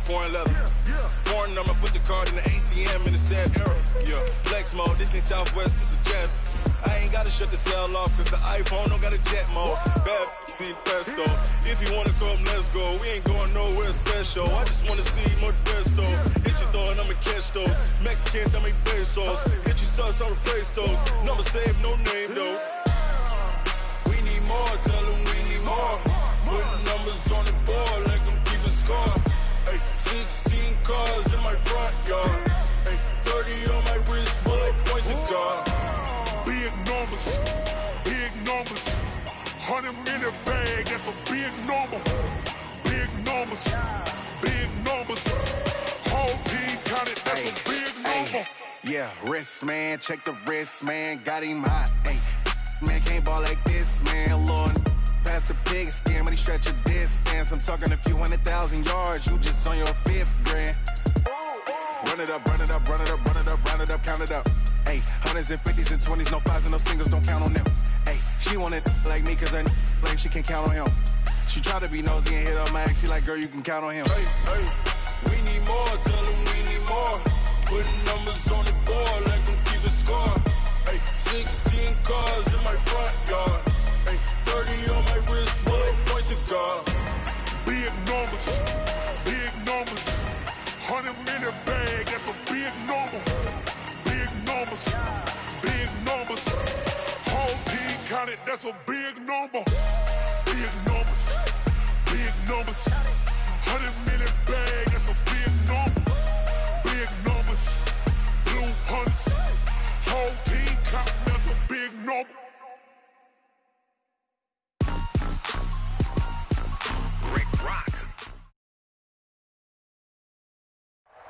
foreign leather. Foreign number, put the card in the ATM in the sad era. Yeah, flex mode, this ain't Southwest, this a jet. I ain't gotta shut the cell off, cause the iPhone don't got a jet mode. Bad be pesto. If you wanna come, let's go. We ain't going nowhere special. I just wanna see more Modesto. Hit your throw and I'ma catch those. Mexican, dame pesos. Hit your sus, I'll replace those. Number save, no name though. We need more, tell them we need more. Putting numbers on the board, let them keep a score. Ay, 16 cars in my front yard. Ay, 30 on my wrist, bullet point to God. Big numbers, big numbers. 100-minute bag, that's a big number. Big numbers, big numbers. Whole team counted, that's a big number. Yeah, wrist man, check the wrist man, got him hot. Ay, man can't ball like this, man. Lord, past the pig skin when he stretch a distance. I'm talking a few 100,000 yards, you just on your 5th grand. Run it up, run it up, run it up, run it up, run it up, count it up. Ay, 100s and 50s and 20s, no 5s and no singles, don't count on them. Ay, she want it like me cause I blame she can't count on him. She try to be nosy and hit up my ex, she like, girl, you can count on him. Hey, hey, we need more, tell them we need more. Putting numbers on the board, let them keep a score. Hey, 16 cars in my front yard. Hey, 30 on my wrist, bullet point to God. Big numbers, big numbers. 100-minute bag, that's a big number. Big numbers, big numbers. Whole team counted, that's a big number. Big numbers, big numbers. 100-minute bag, that's a big number. Big numbers, blue hunts. Whole team counting, that's a big number.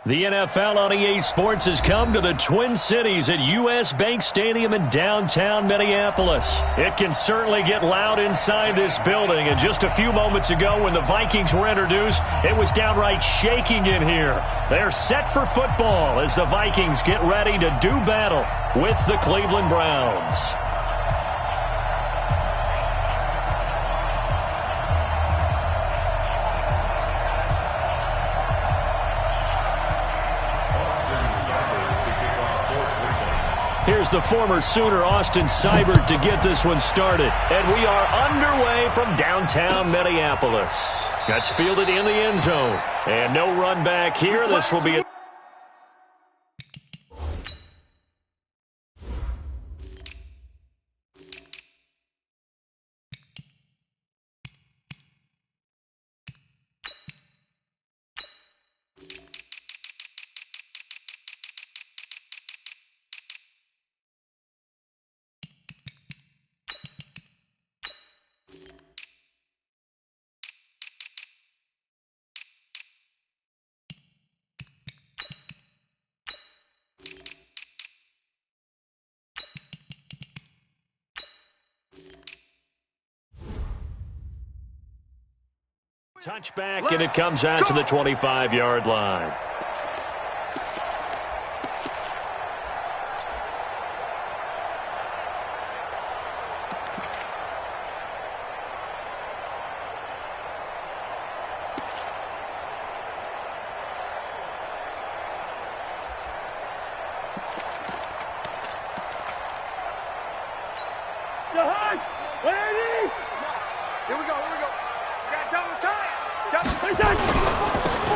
The NFL on EA Sports has come to the Twin Cities at U.S. Bank Stadium in downtown Minneapolis. It can certainly get loud inside this building, and just a few moments ago when the Vikings were introduced, it was downright shaking in here. They're set for football as the Vikings get ready to do battle with the Cleveland Browns. Here's the former Sooner, Austin Seibert, to get this one started. And we are underway from downtown Minneapolis. That's fielded in the end zone. And no run back here. This will be a... touchback, and it comes out to the 25-yard line.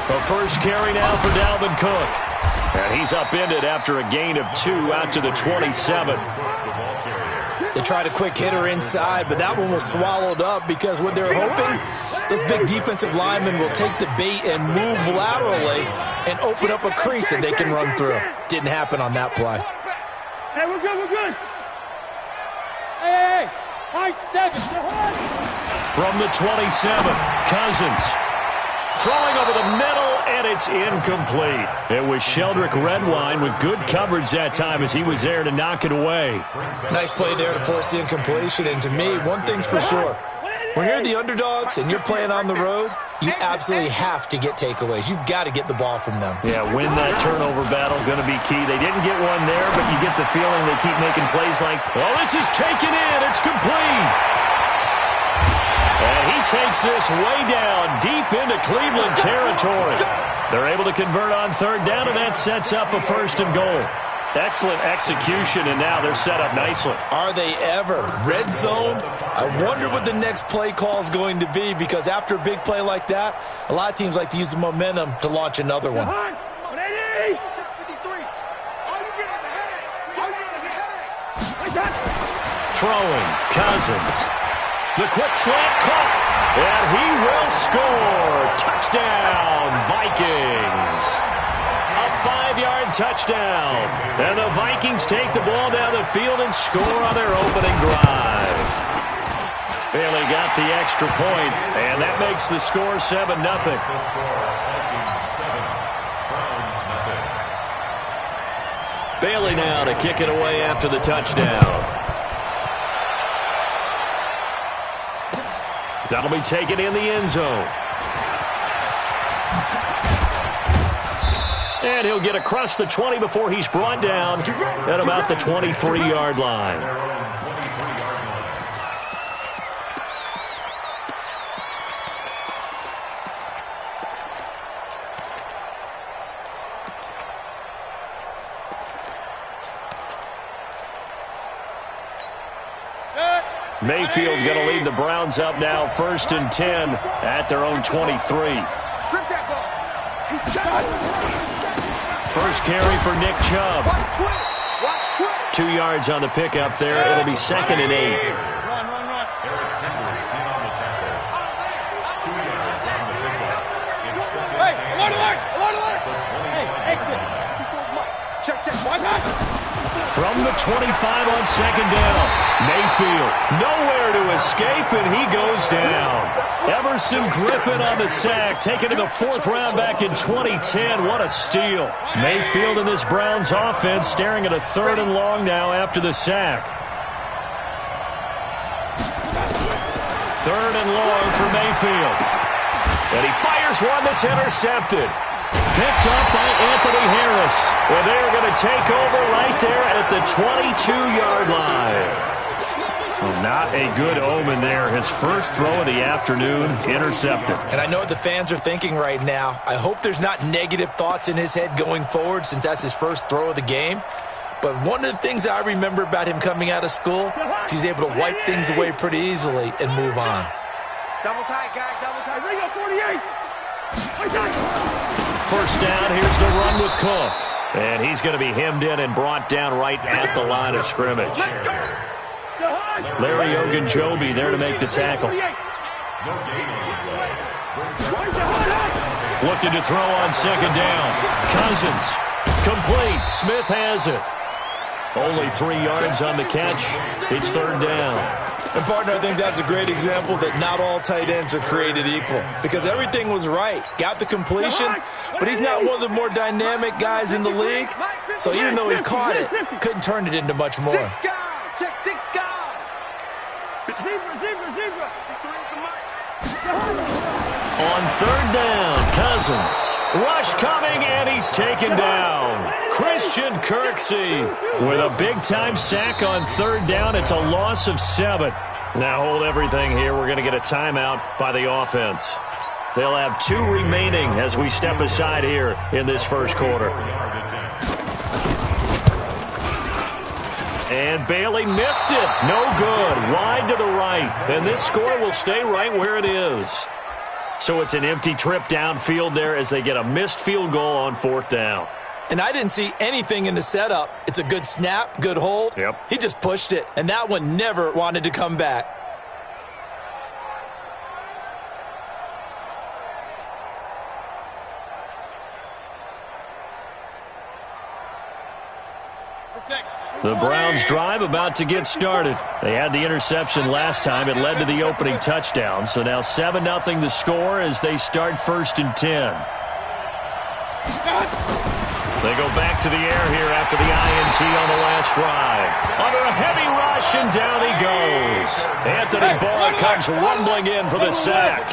The first carry now for Dalvin Cook. And he's upended after a gain of 2 out to the 27. They tried a quick hitter inside, but that one was swallowed up because what they're hoping, those big defensive linemen will take the bait and move laterally and open up a crease that they can run through. Didn't happen on that play. Hey, we're good, we're good. Hey, high 7. From the 27, Cousins. Throwing over the middle, and it's incomplete. It was Sheldrick Redwine with good coverage that time as he was there to knock it away. Nice play there to force the incompletion, and to me, one thing's for sure. When you're the underdogs and you're playing on the road, you absolutely have to get takeaways. You've got to get the ball from them. Yeah, win that turnover battle, going to be key. They didn't get one there, but you get the feeling they keep making plays like, well, this is taken in. It's complete. And he takes this way down, deep into Cleveland territory. They're able to convert on third down, and that sets up a 1st and goal. Excellent execution, and now they're set up nicely. Are they ever? Red zone? I wonder what the next play call is going to be, because after a big play like that, a lot of teams like to use the momentum to launch another one. Throwing, Cousins. The quick slant caught, and he will score. Touchdown, Vikings. A 5-yard touchdown. And the Vikings take the ball down the field and score on their opening drive. Bailey got the extra point, and that makes the score 7-0. Bailey now to kick it away after the touchdown. That'll be taken in the end zone. And he'll get across the 20 before he's brought down at about the 23-yard line. Mayfield going to lead the Browns up now, 1st and 10 at their own 23. First carry for Nick Chubb. 2 yards on the pickup there. It'll be 2nd and 8. From the 25 on 2nd down. Mayfield nowhere to escape, and he goes down. Everson Griffin on the sack, taken to the 4th round back in 2010. What a steal. Mayfield in this Browns offense staring at a 3rd and long now after the sack. 3rd and long for Mayfield. And he fires one that's intercepted. Picked up by Anthony Harris. Well, they're going to take over right there at the 22-yard line. Well, not a good omen there. His first throw of the afternoon intercepted. And I know what the fans are thinking right now. I hope there's not negative thoughts in his head going forward, since that's his first throw of the game. But one of the things I remember about him coming out of school is he's able to wipe things away pretty easily and move on. Double tight, guys. Double tight. Ring up 48. First down, here's the run with Cook. And he's going to be hemmed in and brought down right at the line of scrimmage. Larry Ogunjobi there to make the tackle. Looking to throw on 2nd down. Cousins. Complete. Smith has it. Only 3 yards on the catch. It's 3rd down. And, partner, I think that's a great example that not all tight ends are created equal, because everything was right. Got the completion, but he's not one of the more dynamic guys in the league. So even though he caught it, couldn't turn it into much more. Check 6 guys. Zebra. On 3rd down, Cousins. Rush coming, and he's taken down. Christian Kirksey with a big-time sack on 3rd down. It's a loss of 7. Now hold everything here. We're going to get a timeout by the offense. They'll have 2 remaining as we step aside here in this first quarter. And Bailey missed it. No good. Wide to the right. And this score will stay right where it is. So it's an empty trip downfield there as they get a missed field goal on 4th down. And I didn't see anything in the setup. It's a good snap, good hold. Yep. He just pushed it, and that one never wanted to come back. The Browns drive about to get started. They had the interception last time. It led to the opening touchdown. So now 7-0 the score as they start 1st and 10. They go back to the air here after the INT on the last drive. Under a heavy rush, and down he goes. Anthony Barr comes rumbling in for the sack.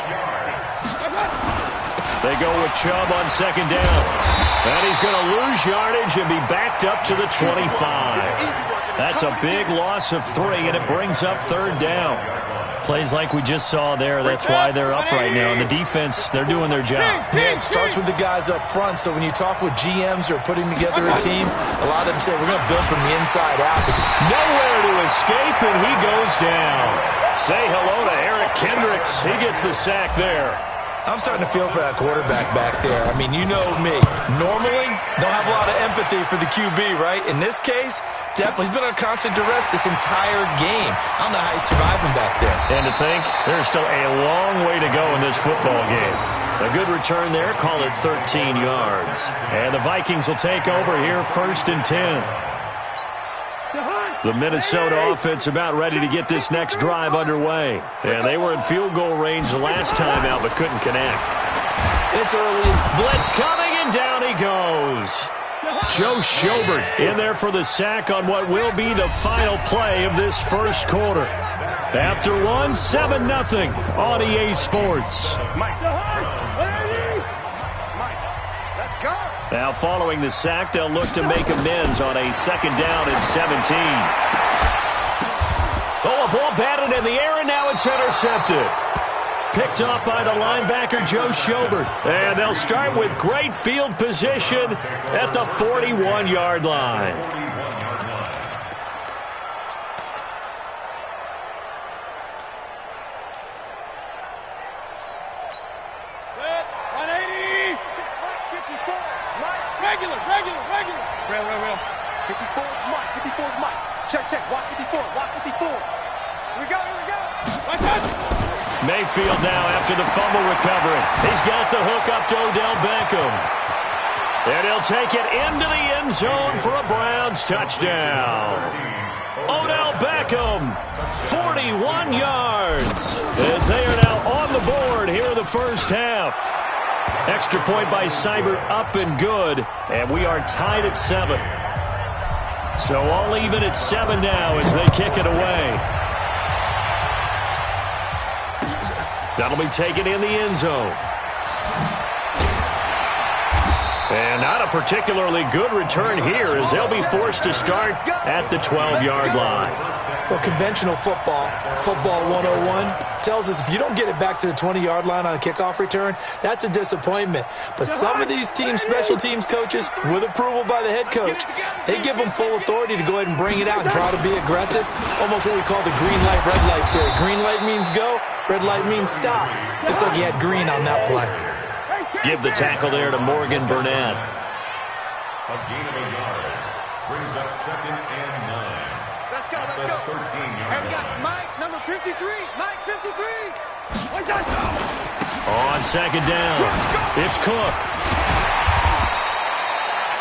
They go with Chubb on 2nd down. And he's going to lose yardage and be backed up to the 25. That's a big loss of 3, and it brings up 3rd down. Plays like we just saw there, that's why they're up right now. And the defense, they're doing their job. Yeah, it starts with the guys up front. So when you talk with GMs who are putting together a team, a lot of them say we're going to build from the inside out. Nowhere to escape, and he goes down. Say hello to Eric Kendricks. He gets the sack there. I'm starting to feel for that quarterback back there. I mean, you know me. Normally, don't have a lot of empathy for the QB, right? In this case, definitely, he's been under constant duress this entire game. I don't know how he's surviving back there. And to think, there's still a long way to go in this football game. A good return there, call it 13 yards. And the Vikings will take over here, 1st and 10. The Minnesota offense about ready to get this next drive underway. And they were in field goal range the last time out, but couldn't connect. It's early. Blitz coming, and down he goes. Joe Schobert in there for the sack on what will be the final play of this first quarter. After one, 7-0 on EA Sports. Now following the sack, they'll look to make amends on a 2nd down and 17. Oh, a ball batted in the air, and now it's intercepted. Picked off by the linebacker, Joe Schobert. And they'll start with great field position at the 41-yard line. Regular. 54 is Mike. 54 is Mike. Check. Watch 54. Here we go. Mayfield now after the fumble recovery. He's got the hook up to Odell Beckham. And he'll take it into the end zone for a Browns touchdown. Odell Beckham, 41 yards. As they are now on the board here in the first half. Extra point by Seibert, up and good. And we are tied at 7. So all even at 7 now as they kick it away. That'll be taken in the end zone. And not a particularly good return here as they'll be forced to start at the 12-yard line. Well, conventional football 101, tells us if you don't get it back to the 20-yard line on a kickoff return, that's a disappointment. But some of these teams, special teams coaches, with approval by the head coach, they give them full authority to go ahead and bring it out and try to be aggressive, almost what we call the green light, red light theory. Green light means go, red light means stop. Looks like he had green on that play. Give the tackle there to Morgan Burnett. A gain of a yard brings up 2nd and 9. Let's go. And we got Mike, number 53. Mike, 53. On 2nd down, it's Cook.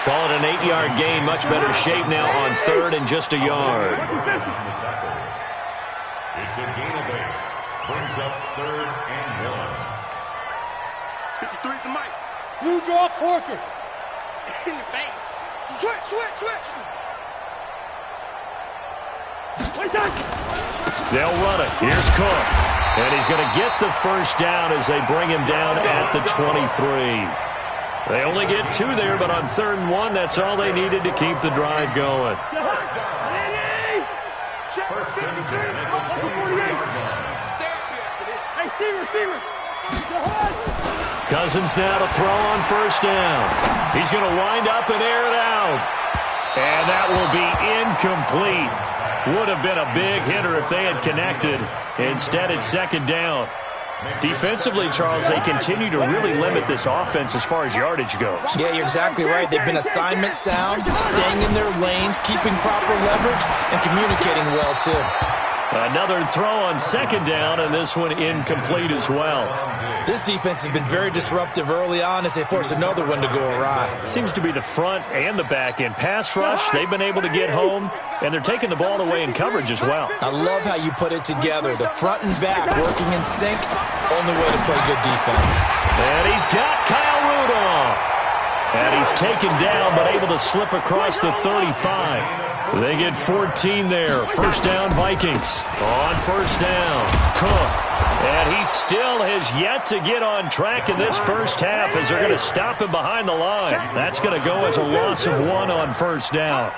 Call it an 8-yard gain. Much better shape now on 3rd and just a yard. It's a gain of 8. Brings up 3rd and 1. 53 to Mike. Blue draw corkers. In the face. Switch. They'll run it. Here's Cook. And he's going to get the first down as they bring him down at the 23. They only get 2 there, but on 3rd and 1, that's all they needed to keep the drive going. First and 10 at the 48-yard line. Hey, receiver. Cousins now to throw on 1st down. He's going to wind up and air it out. And that will be incomplete. Would have been a big hitter if they had connected. Instead, it's 2nd down. Defensively, Charles, they continue to really limit this offense as far as yardage goes. Yeah, you're exactly right. They've been assignment sound, staying in their lanes, keeping proper leverage, and communicating well, too. Another throw on 2nd down, and this one incomplete as well. This defense has been very disruptive early on as they force another one to go awry. Seems to be the front and the back end. Pass rush, they've been able to get home, and they're taking the ball away in coverage as well. I love how you put it together. The front and back working in sync, only way to play good defense. And he's got Kyle Rudolph. And he's taken down but able to slip across the 35. They get 14 there. First down, Vikings. On first down, Cook. And he still has yet to get on track in this first half as they're going to stop him behind the line. That's going to go as a loss of 1 on first down.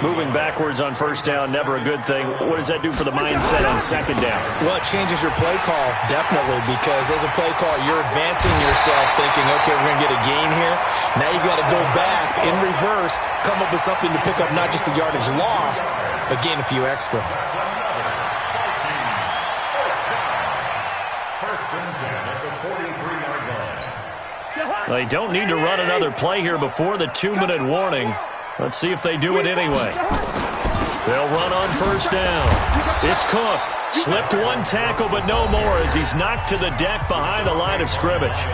Moving backwards on first down, never a good thing. What does that do for the mindset on second down? Well, it changes your play call, definitely, because as a play call, you're advancing yourself thinking, okay, we're going to get a gain here. Now you've got to go back in reverse, come up with something to pick up not just the yardage lost, but gain a few extra. They don't need to run another play here before the 2-minute warning. Let's see if they do it anyway. They'll run on first down. It's Cook. Slipped one tackle, but no more as he's knocked to the deck behind the line of scrimmage.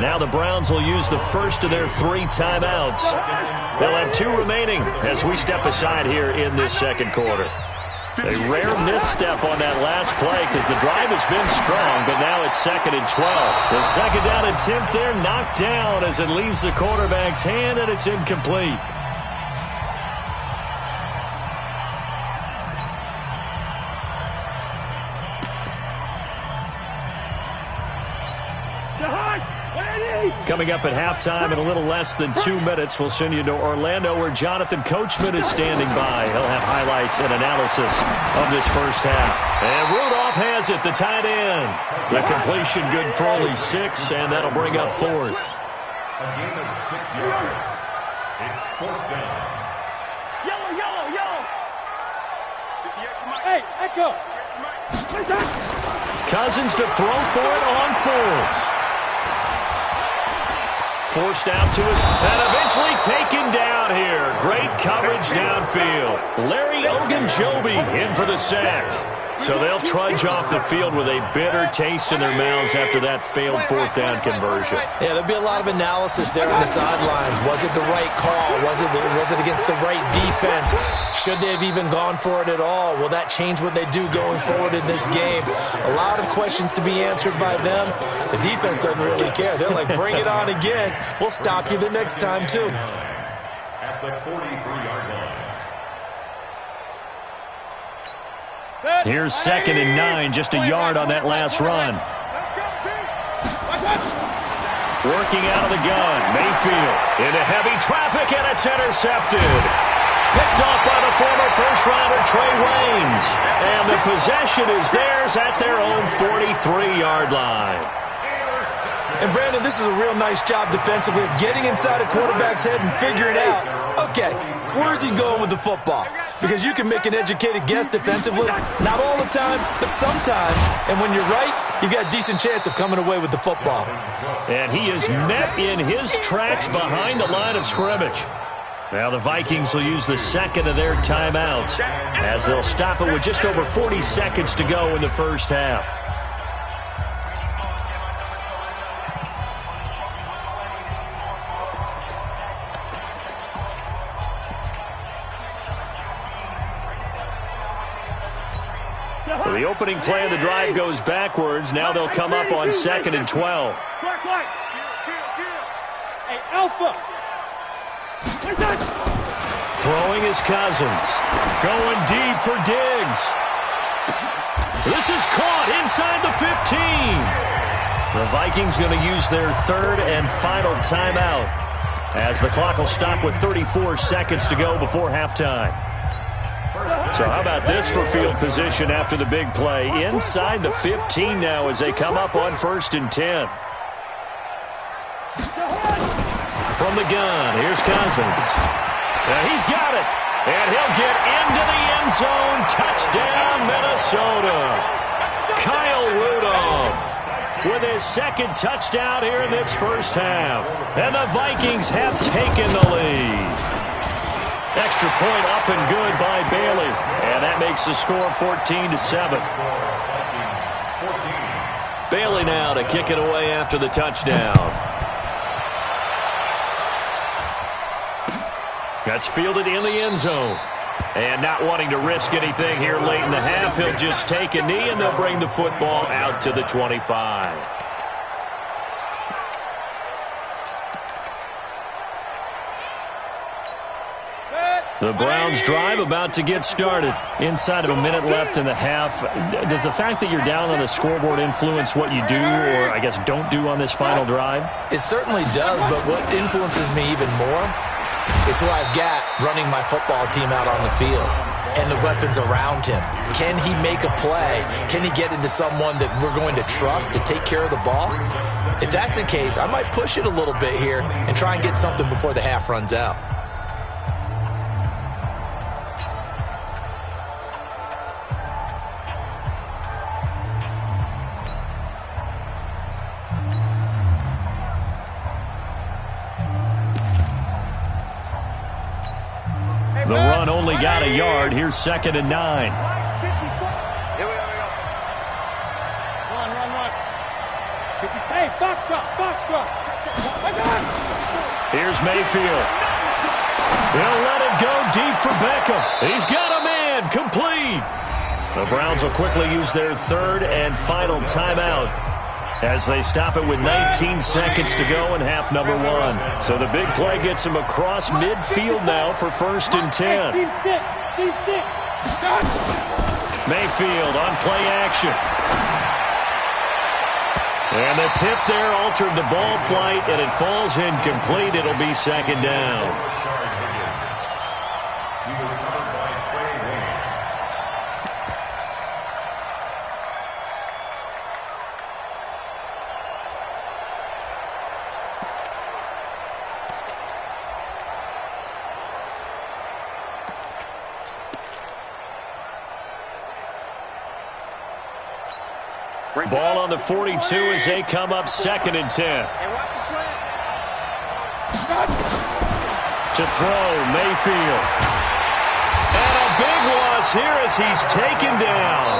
Now the Browns will use the first of their 3 timeouts. They'll have 2 remaining as we step aside here in this second quarter. A rare misstep on that last play because the drive has been strong, but now it's 2nd and 12. The second down attempt there knocked down as it leaves the quarterback's hand, and it's incomplete. Coming up at halftime in a little less than 2 minutes, we'll send you to Orlando where Jonathan Coachman is standing by. He'll have highlights and analysis of this first half. And Rudolph has it, the tight end. The completion good for only 6, and that'll bring up 4th. A gain of 6 yards. It's 4th down. Yellow, yellow, yellow. Hey, Echo. Cousins to throw for it on 4th. Forced out to his, and eventually taken down here. Great coverage downfield. Larry Ogunjobi in for the sack. So they'll trudge off the field with a bitter taste in their mouths after that failed 4th down conversion. Yeah, there'll be a lot of analysis there on the sidelines. Was it the right call? Was it against the right defense? Should they have even gone for it at all? Will that change what they do going forward in this game? A lot of questions to be answered by them. The defense doesn't really care. They're like, bring it on again. We'll stop you the next time, too. At the 43-yard line. Here's 2nd and 9, just a yard on that last run. Working out of the gun, Mayfield into heavy traffic, and it's intercepted. Picked off by the former first-rounder Trey Waynes. And the possession is theirs at their own 43-yard line. And, Brandon, this is a real nice job defensively of getting inside a quarterback's head and figuring out, okay, where's he going with the football? Because you can make an educated guess defensively. Not all the time, but sometimes. And when you're right, you've got a decent chance of coming away with the football. And he is met in his tracks behind the line of scrimmage. Now the Vikings will use the 2nd of their timeouts as they'll stop it with just over 40 seconds to go in the first half. So the opening play of the drive goes backwards. Now they'll come up on 2nd and 12. Hey, Alpha. Throwing is Cousins. Going deep for Diggs. This is caught inside the 15. The Vikings going to use their 3rd and final timeout as the clock will stop with 34 seconds to go before halftime. So how about this for field position after the big play? Inside the 15 now as they come up on 1st and 10. From the gun, here's Cousins. And he's got it. And he'll get into the end zone. Touchdown, Minnesota. Kyle Rudolph with his 2nd touchdown here in this first half. And the Vikings have taken the lead. Extra point up and good by Bailey. And that makes the score 14-7. Bailey now to kick it away after the touchdown. That's fielded in the end zone. And not wanting to risk anything here late in the half, he'll just take a knee and they'll bring the football out to the 25. The Browns drive about to get started. Inside of a minute left in the half. Does the fact that you're down on the scoreboard influence what you do, or I guess don't do on this final drive? It certainly does, but what influences me even more is who I've got running my football team out on the field and the weapons around him. Can he make a play? Can he get into someone that we're going to trust to take care of the ball? If that's the case, I might push it a little bit here and try and get something before the half runs out. The run only got a yard. Here's 2nd and 9. Here we go. Run. Hey, Foxtrot. Here's Mayfield. He'll let it go deep for Beckham. He's got a man. Complete. The Browns will quickly use their 3rd and final timeout as they stop it with 19 seconds to go in half number 1. So the big play gets him across midfield now for 1st and 10. Team 6. Mayfield on play action. And the tip there altered the ball flight, and it falls incomplete. It'll be 2nd down. He was covered by Trey Williams. Ball on the 42 as they come up 2nd and 10. And watch the slant. To throw, Mayfield. And a big loss here as he's taken down.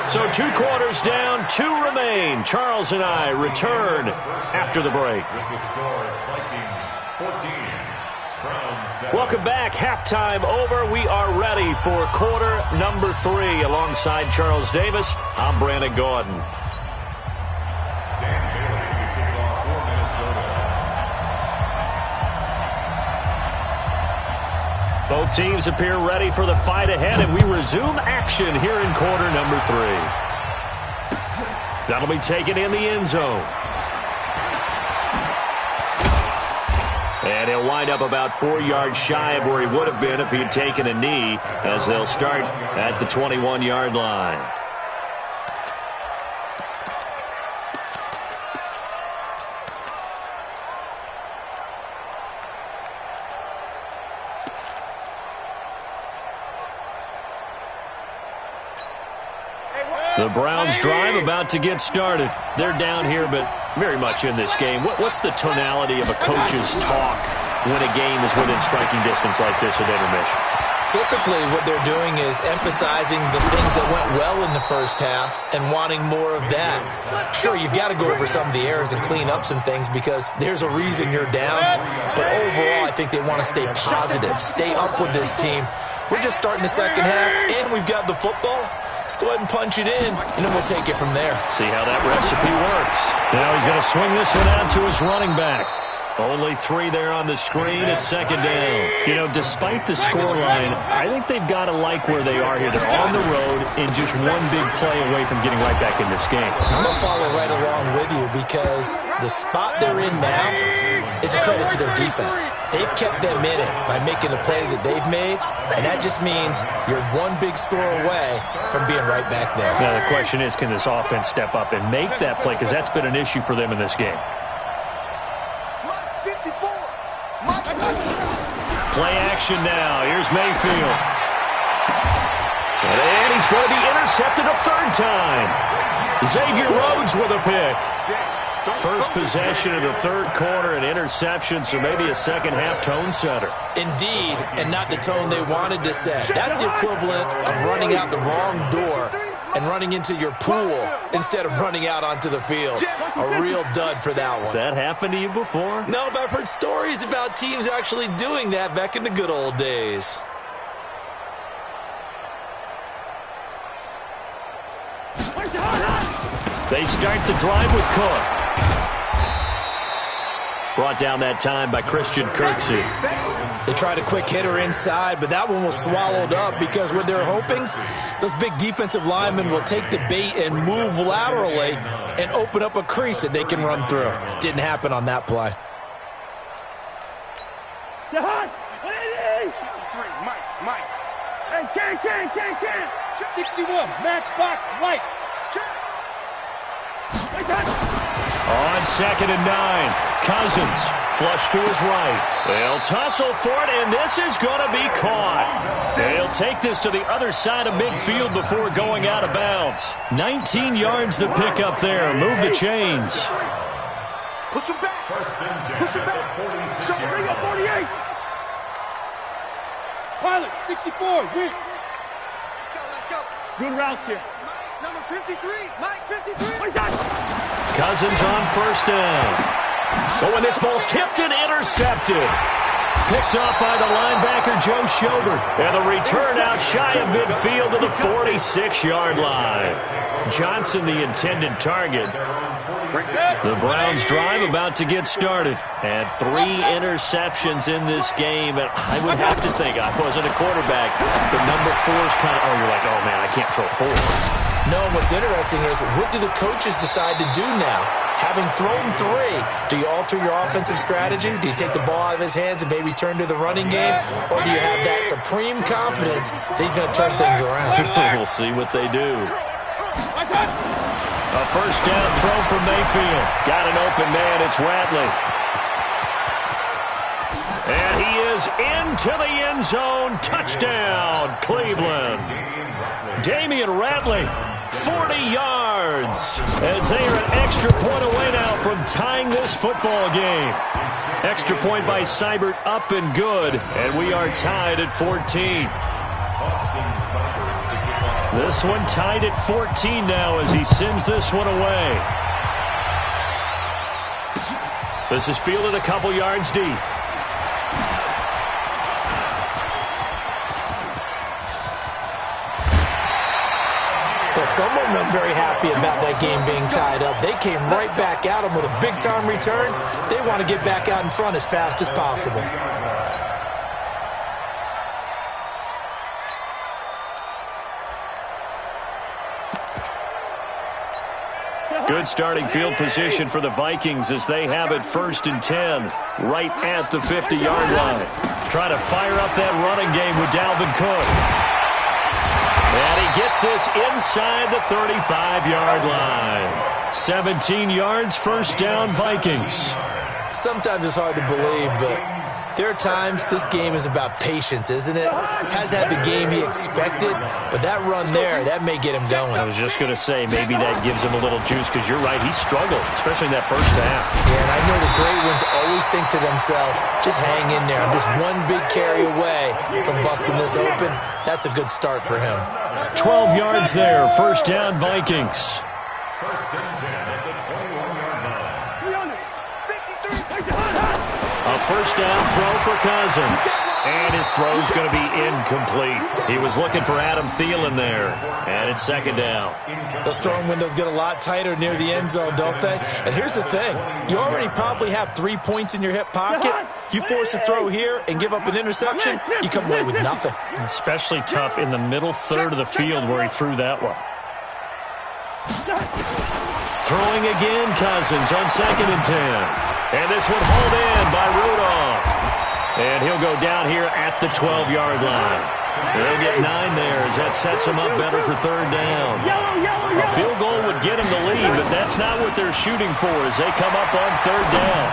So 2 quarters down, 2 remain. Charles and I return after the break. With the score, Vikings 14. Welcome back. Halftime over. We are ready for quarter number 3. Alongside Charles Davis, I'm Brandon Gordon. Dan Bailey to kick off for Minnesota. Both teams appear ready for the fight ahead, and we resume action here in quarter number 3. That'll be taken in the end zone. And he'll wind up about 4 yards shy of where he would have been if he had taken a knee, as they'll start at the 21-yard line. The Browns drive about to get started. They're down here, but very much in this game. What's the tonality of a coach's talk when a game is within striking distance like this at intermission? Typically, what they're doing is emphasizing the things that went well in the first half and wanting more of that. Sure, you've got to go over some of the errors and clean up some things because there's a reason you're down. But overall, I think they want to stay positive, stay up with this team. We're just starting the second half, and we've got the football. Let's go ahead and punch it in, and then we'll take it from there. See how that recipe works. Now he's going to swing this one out to his running back. Only 3 there on the screen at 2nd down. You know, despite the scoreline, I think they've got to like where they are here. They're on the road and just one big play away from getting right back in this game. I'm going to follow right along with you because the spot they're in now is a credit to their defense. They've kept them in it by making the plays that they've made, and that just means you're one big score away from being right back there. Now, the question is, can this offense step up and make that play? Because that's been an issue for them in this game. Play action now. Here's Mayfield. And he's going to be intercepted a 3rd time. Xavier Rhodes with a pick. First possession of the 3rd quarter, an interception, so maybe a second-half tone setter. Indeed, and not the tone they wanted to set. That's the equivalent of running out the wrong door and running into your pool instead of running out onto the field. A real dud for that one. Has that happened to you before? No, but I've heard stories about teams actually doing that back in the good old days. They start the drive with Cook. Brought down that time by Christian Kirksey. They tried a quick hitter inside, but that one was swallowed up because what they're hoping, those big defensive linemen will take the bait and move laterally and open up a crease that they can run through. Didn't happen on that play. Mike. Hey, can. 61, matchbox, lights. On 2nd and 9, Cousins, flush to his right. They'll tussle for it, and this is going to be caught. They'll take this to the other side of midfield before going out of bounds. 19 yards to pick up there. Move the chains. Push him back. Push him back. Bring up 48. Pilot, 64, win. Let's go. Good route here. Number 53, Mike 53. What's that? Cousins on 1st down. But when this ball's tipped and intercepted. Picked off by the linebacker, Joe Schobert. And the return out shy of midfield to the 46-yard line. Johnson, the intended target. The Browns drive about to get started. And 3 interceptions in this game. And I would have to think, I wasn't a quarterback, but number 4's kind of, you're like, oh, man, I can't throw 4. No, what's interesting is, what do the coaches decide to do now? Having thrown 3, do you alter your offensive strategy? Do you take the ball out of his hands and maybe turn to the running game? Or do you have that supreme confidence that he's going to turn things around? We'll see what they do. A 1st down throw from Mayfield. Got an open man. It's Ratley. And he is into the end zone. Touchdown, Cleveland. Damian Ratley, 40 yards. As they are an extra point away now from tying this football game. Extra point by Seibert, up and good. And we are tied at 14. This one tied at 14 now as he sends this one away. This is fielded a couple yards deep. Well, someone wasn't very happy about that game being tied up. They came right back at him with a big-time return. They want to get back out in front as fast as possible. Good starting field position for the Vikings as they have it 1st and 10, right at the 50-yard line. Trying to fire up that running game with Dalvin Cook. And he gets this inside the 35-yard line. 17 yards, 1st down, Vikings. Sometimes it's hard to believe, but there are times this game is about patience, isn't it? Has had the game he expected, but that run there, that may get him going. I was just going to say, maybe that gives him a little juice, because you're right, he struggled, especially in that 1st half. Yeah, and I know the great ones always think to themselves, just hang in there. I'm just one big carry away from busting this open. That's a good start for him. 12 yards there, 1st down, Vikings. 1st and 10 at the 21-yard line. A 1st down throw for Cousins. And his throw's going to be incomplete. He was looking for Adam Thielen there. And it's 2nd down. Those throwing windows get a lot tighter near the end zone, don't they? And here's the thing. You already probably have 3 points in your hip pocket. You force a throw here and give up an interception, you come away with nothing. Especially tough in the middle 1/3 of the field where he threw that one. Throwing again, Cousins on 2nd and 10. And this one hauled in by Rudolph. And he'll go down here at the 12-yard line. They'll get 9 there as that sets him up better for 3rd down. A field goal would get him the lead, but that's not what they're shooting for as they come up on 3rd down.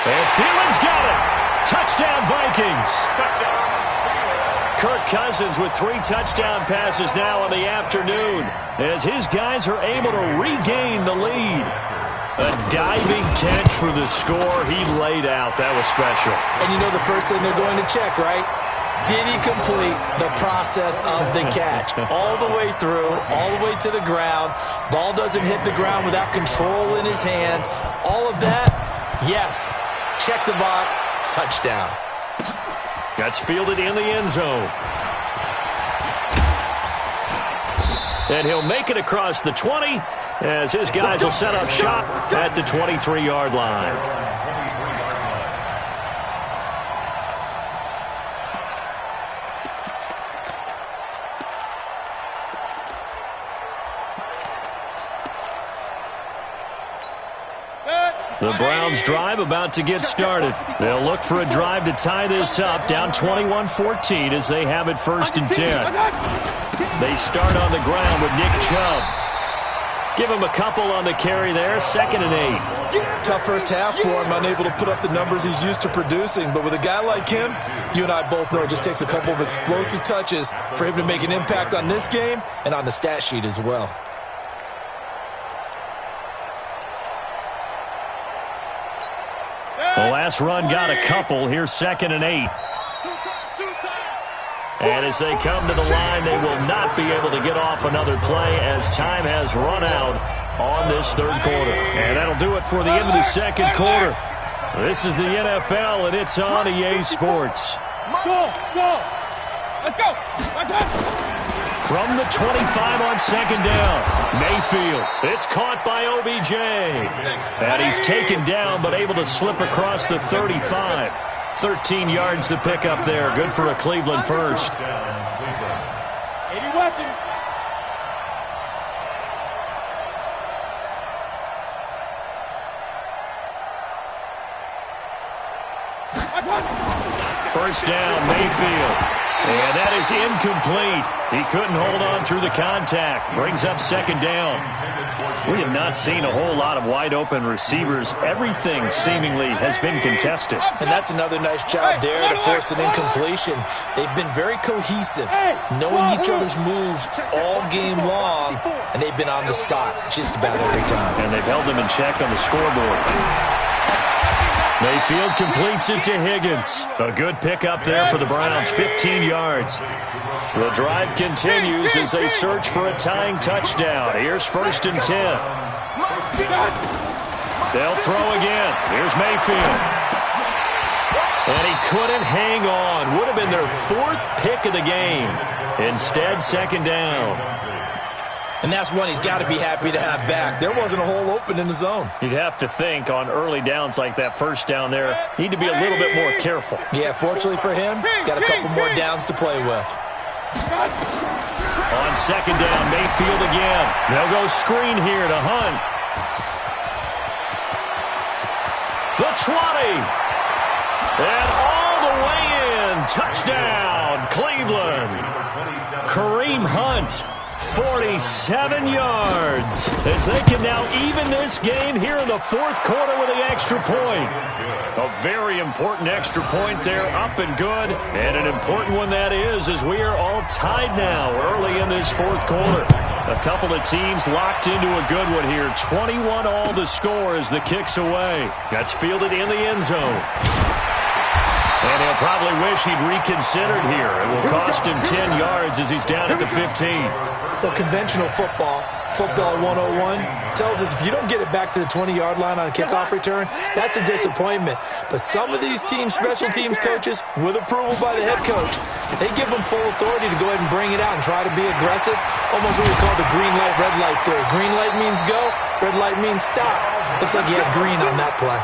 And Thielen's got it. Touchdown, Vikings. Kirk Cousins with 3 touchdown passes now in the afternoon as his guys are able to regain the lead. A diving catch for the score he laid out. That was special. And you know the first thing they're going to check, right? Did he complete the process of the catch? All the way through, all the way to the ground. Ball doesn't hit the ground without control in his hands. All of that, yes. Check the box, touchdown. That's fielded in the end zone. And he'll make it across the 20 as his guys will set up shop at the 23-yard line. The Browns drive about to get started. They'll look for a drive to tie this up, down 21-14 as they have it 1st and 10. They start on the ground with Nick Chubb. Give him a couple on the carry there, 2nd and 8. Tough first half for him, unable to put up the numbers he's used to producing. But with a guy like him, you and I both know it just takes a couple of explosive touches for him to make an impact on this game and on the stat sheet as well. The last run got a couple. Here's 2nd and 8. And as they come to the line, they will not be able to get off another play as time has run out on this 3rd quarter. And that'll do it for the end of the 2nd quarter. This is the NFL, and it's on EA Sports. Go! Let's go! Let's go! From the 25 on 2nd down, Mayfield. It's caught by OBJ. And he's taken down but able to slip across the 35. 13 yards to pick up there. Good for a Cleveland first. 80 weapon. First down, Mayfield. And that is incomplete. He couldn't hold on through the contact. Brings up 2nd down. We have not seen a whole lot of wide-open receivers. Everything seemingly has been contested. And that's another nice job there to force an incompletion. They've been very cohesive, knowing each other's moves all game long, and they've been on the spot just about every time. And they've held them in check on the scoreboard. Mayfield completes it to Higgins. A good pickup there for the Browns, 15 yards. The drive continues as they search for a tying touchdown. Here's 1st and 10. They'll throw again. Here's Mayfield. And he couldn't hang on. Would have been their 4th pick of the game. Instead, 2nd down. And that's one he's got to be happy to have back. There wasn't a hole open in the zone. You'd have to think on early downs like that first down there, need to be a little bit more careful. Yeah, fortunately for him, got a couple more downs to play with. On 2nd down, Mayfield again. They'll go screen here to Hunt. The 20. And all the way in. Touchdown, Cleveland. Kareem Hunt. 47 yards as they can now even this game here in the 4th quarter with the extra point. A very important extra point there, up and good. And an important one that is, as we are all tied now early in this 4th quarter. A couple of teams locked into a good one here. 21 all the score as the kick's away. That's fielded in the end zone. And he'll probably wish he'd reconsidered here. It will cost him 10 yards as he's down at the 15. The conventional football 101, tells us if you don't get it back to the 20-yard line on a kickoff return, that's a disappointment. But some of these teams, special teams coaches, with approval by the head coach, they give them full authority to go ahead and bring it out and try to be aggressive. Almost what we call the green light, red light theory. Green light means go, red light means stop. Looks like you had green on that play.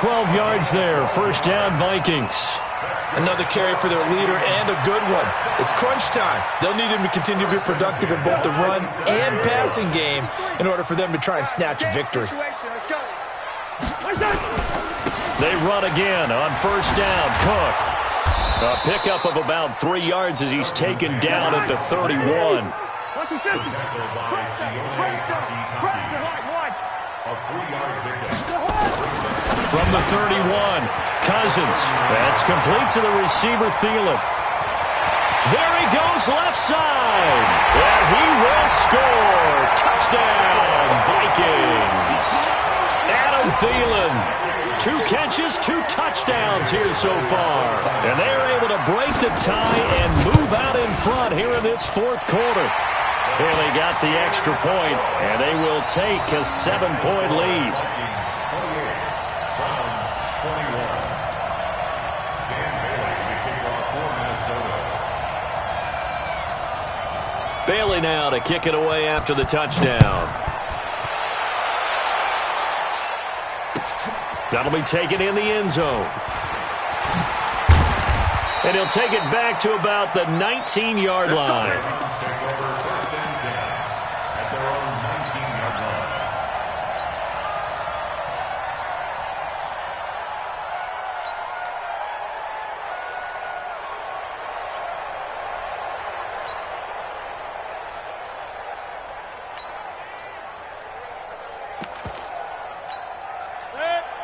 12 yards there, 1st down Vikings. Another carry for their leader and a good one. It's crunch time. They'll need him to continue to be productive in both the run and passing game in order for them to try and snatch a victory. They run again on 1st down. Cook. A pickup of about 3 yards as he's taken down at the 31. From the 31, Cousins. That's complete to the receiver, Thielen. There he goes, left side. And he will score. Touchdown, Vikings. Adam Thielen. 2 catches, 2 touchdowns here so far. And they're able to break the tie and move out in front here in this 4th quarter. Well, they got the extra point, and they will take a 7-point lead. Bailey now to kick it away after the touchdown. That'll be taken in the end zone. And he'll take it back to about the 19-yard line. Take over first and 10 at their own 19-yard line.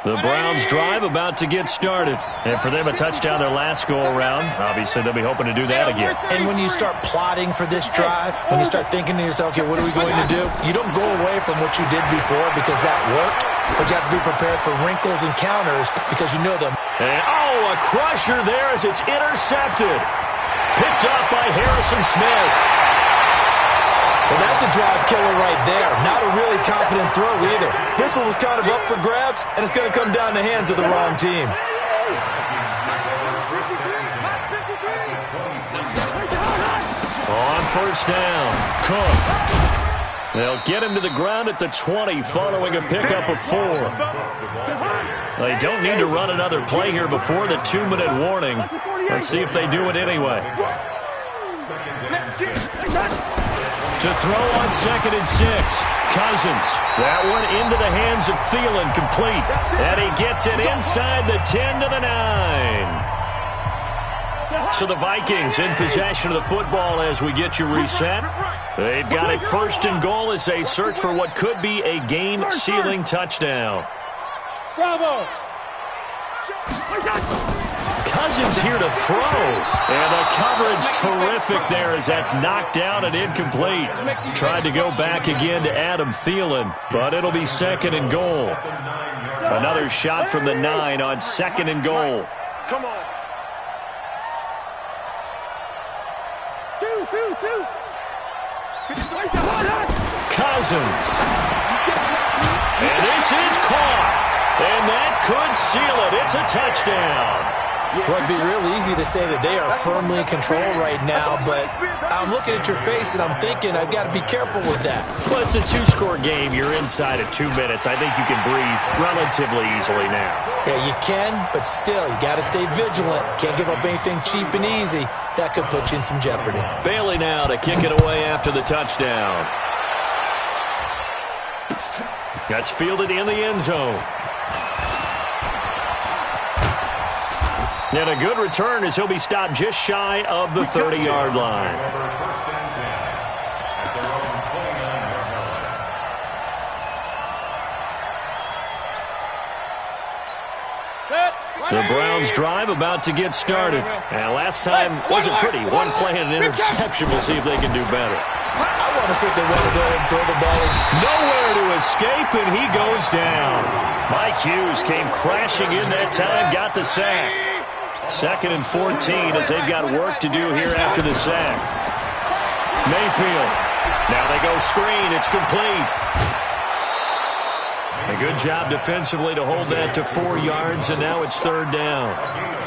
The Browns drive about to get started. And for them, a touchdown their last go-around. Obviously, they'll be hoping to do that again. And when you start plotting for this drive, when you start thinking to yourself, okay, what are we going to do? You don't go away from what you did before because that worked, but you have to be prepared for wrinkles and counters because you know them. And, oh, a crusher there as it's intercepted. Picked up by Harrison Smith. Well, that's a drive killer right there. Not a really confident throw either. This one was kind of up for grabs, and it's going to come down the hands of the wrong team. On first down, Cook. They'll get him to the ground at the 20 following a pickup of 4. They don't need to run another play here before the 2-minute warning. Let's see if they do it anyway. To throw on 2nd and 6. Cousins. That one into the hands of Thielen, complete. And he gets it inside the 10 to the 9. So the Vikings in possession of the football as we get you reset. They've got it 1st and goal as they search for what could be a game-sealing touchdown. Bravo! Cousins here to throw. And the coverage terrific there as that's knocked down and incomplete. Tried to go back again to Adam Thielen, but it'll be 2nd and goal. Another shot from the 9 on 2nd and goal. Come on. Two. Cousins. And this is caught. And that could seal it. It's a touchdown. Well, it'd be real easy to say that they are firmly in control right now, but I'm looking at your face and I'm thinking I've got to be careful with that. Well, it's a 2-score game. You're inside of 2 minutes. I think you can breathe relatively easily now. Yeah, you can, but still, you got to stay vigilant. Can't give up anything cheap and easy. That could put you in some jeopardy. Bailey now to kick it away after the touchdown. That's fielded in the end zone. And a good return as he'll be stopped just shy of the 30-yard line. The Browns drive about to get started. And last time wasn't pretty. One play and an interception. We'll see if they can do better. I want to see if they want to go ahead and throw the ball. Nowhere to escape, and he goes down. Mike Hughes came crashing in that time, got the sack. 2nd and 14 as they've got work to do here after the sack. Mayfield. Now they go screen. It's complete. A good job defensively to hold that to 4 yards, and now it's 3rd down.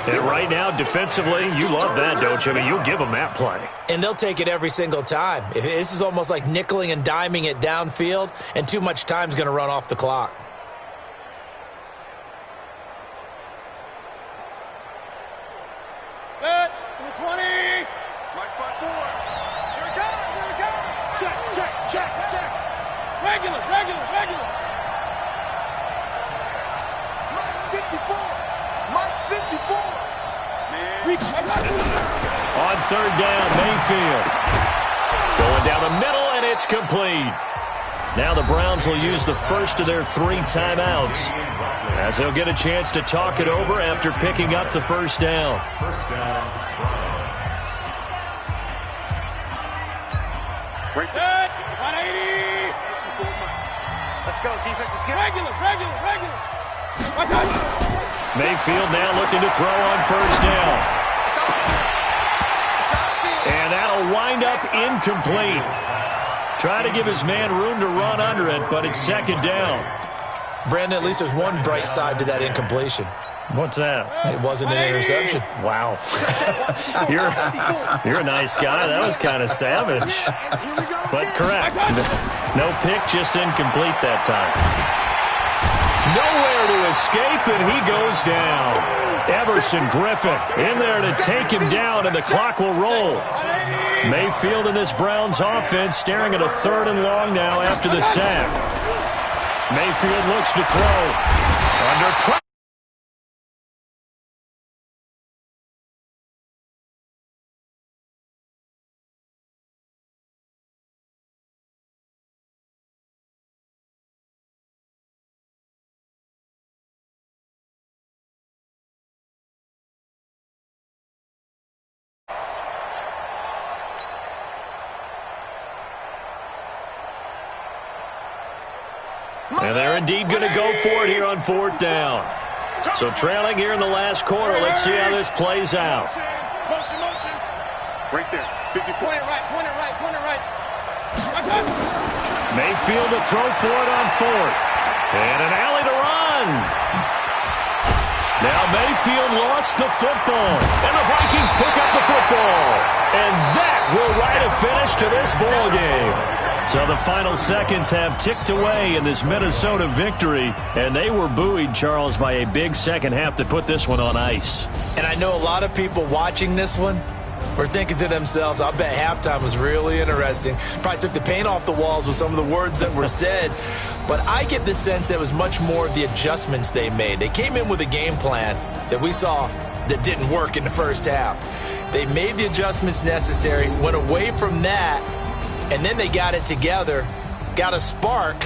And right now, defensively, you love that, don't you? I mean, you'll give them that play. And they'll take it every single time. This is almost like nickeling and diming it downfield, and too much time's going to run off the clock. Set. 20. Spike spot 4. Here it comes. Check. Regular. Mike 54. On 3rd down, Mayfield. Going down the middle, and it's complete. Now the Browns will use the first of their 3 timeouts as they'll get a chance to talk it over after picking up the 1st down. First down, Set. 180. Let's go, defense is good. Regular. Mayfield now looking to throw on 1st down. And that'll wind up incomplete. Try to give his man room to run under it, but it's 2nd down. Brandon, at least there's one bright side to that incompletion. What's that? It wasn't an interception. Wow. You're a nice guy. That was kind of savage. But correct. No pick, just incomplete that time. Nowhere to escape, and he goes down. Everson Griffin in there to take him down, and the clock will roll. Mayfield in this Browns offense staring at a 3rd and long now after the sack. Mayfield looks to throw. Under pressure. And they're indeed going to go for it here on 4th down. So trailing here in the last quarter. Let's see how this plays out. Motion. Right there. 50 Point it right. Mayfield to throw for it on 4th. And an alley to run. Now Mayfield lost the football. And the Vikings pick up the football. And that will write a finish to this ball game. So the final seconds have ticked away in this Minnesota victory. And they were buoyed, Charles, by a big second half that put this one on ice. And I know a lot of people watching this one were thinking to themselves, I bet halftime was really interesting. Probably took the paint off the walls with some of the words that were said. But I get the sense that it was much more of the adjustments they made. They came in with a game plan that we saw that didn't work in the first half. They made the adjustments necessary, went away from that, and then they got it together, got a spark,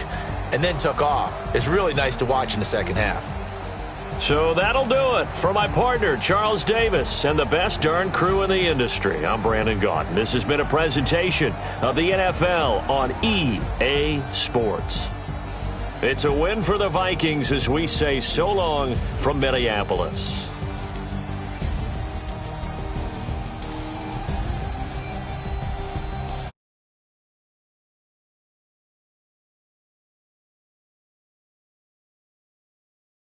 and then took off. It's really nice to watch in the second half. So that'll do it. For my partner, Charles Davis, and the best darn crew in the industry, I'm Brandon Gaudin. This has been a presentation of the NFL on EA Sports. It's a win for the Vikings as we say so long from Minneapolis.